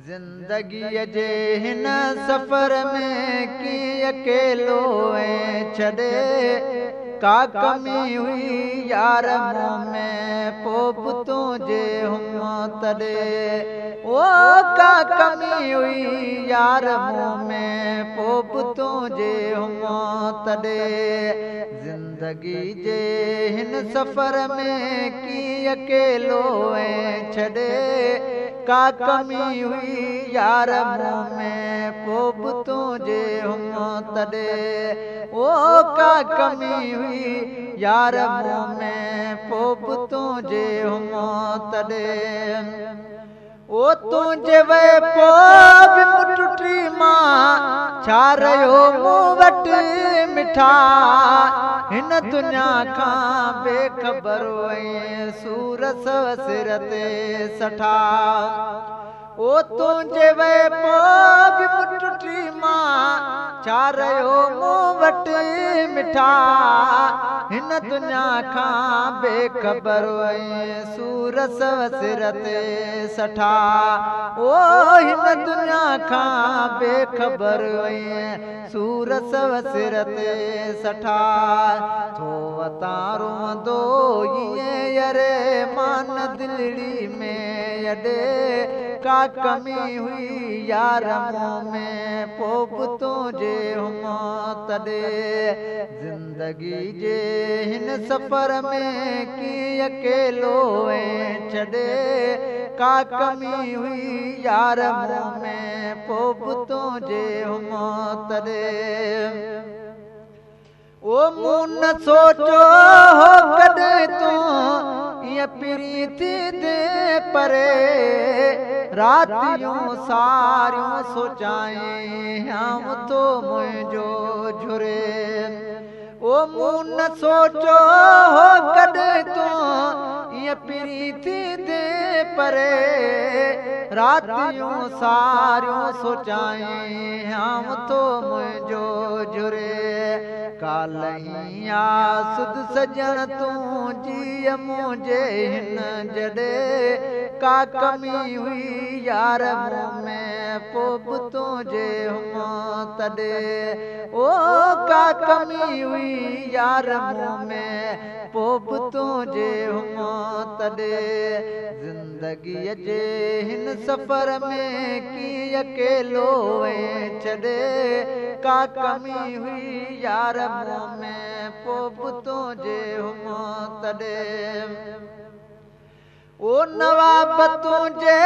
ज़िंदगीअ जे हिन सफ़र में कीअं अकेलो ऐं छॾे का कमी हुई यार मूं में पोइ बि तुंहिंजे हुम तॾे ओ का कमी हुई यार मूं में पोइ बि तुंहिंजे हुम तॾे ज़िंदगी जे हिन सफ़र में कीअं अकेलो ऐं छॾे का कमी हुई यार मूं में पोइ बि तुंहिंजे हुम तॾे ओ का कमी हुई यार मूं में पोइ बि तुंहिंजे हुम तॾे ओ तुंहिंजे वे पोइ बि मुटुटी मां छा रहियो मूं वटि मिठा हिन दुनिया खां बेख़बर ऐं सूरत सिर ते सठा ओ तुंहिंजे वे पोइ बि मुटुटी मां छा रहियो मूं वटि मिठा हिन दुनिया खां बेख़बर ऐं सूरत सिर ते सठा ओ हिन दुनिया खां बेख़बर ऐं सूरत सिर ते सठा थो वतारो दो ईअं यरे मान दिलड़ी में अॾे का कमी हुई यार मूं में पोइ बि तुंहिंजे हुम तॾे ज़िंदगी जे हिन सफ़र में कीअं अकेलो ऐं छॾे का कमी हुई यार मूं में पोइ बि तुंहिंजे हुम तॾे ओ मूं न सोचो हो कॾहिं तूं ईअं पिरी थी दे परे रातियूं सारियूं सोचाएं हम तो मुंहिंजो झुरे ओ मूं न सोचो हो कॾहिं तूं ईअं पिरी थी दे परे रातियूं सारियूं सोचाएं हम तो मुंहिंजो झुरे कालहिया सुध सजण तूं जीअ मुंहिंजे हिन जॾे का कमी हुई यार मूं में पोइ बि तुंहिंजे हुम तॾे ओ का कमी हुई यार मूं में पोइ बि तुंहिंजे हुम तॾे ज़िंदगीअ जे हिन सफ़र में कीअं अकेलो ऐं छॾे का कमी हुई यार मूं में पोइ बि तुंहिंजे हुम तॾे ओ नवाब तुंहिंजे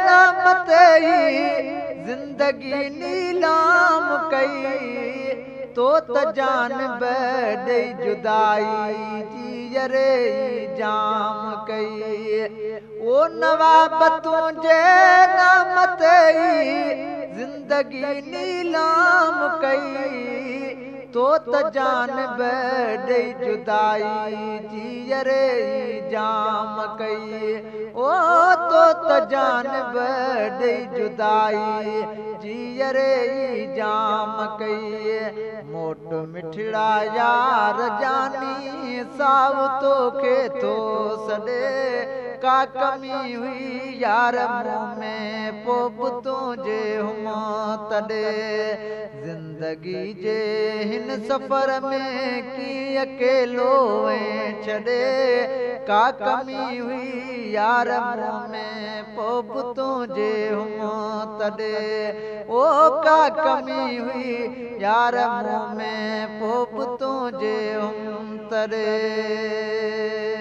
नाम ते ई ज़िंदगी नीलाम कई तो त जान ॾेई जुदाई जी यरे जाम कई ओ नवाब तुंहिंजे नाम ते ई ज़िंदगी नीलाम कई तो त जान ॾेई जुदाई जी यरे जाम कई ओ तो त जान ॾेई जुदाई जी यरे जाम कई मोट मिठड़ा यार जानी साव तोखे थो सॾे का कमी हुई यार मूं में पोइ बि तुंहिंजे हुम तॾे ज़िंदगी जे हिन सफ़र में कीअं अकेलो ऐं छॾे का कमी हुई यार मूं में पोइ बि तुंहिंजे हुम तॾे ओ का कमी हुई यार मूं में पोइ बि तुंहिंजे हुम तॾे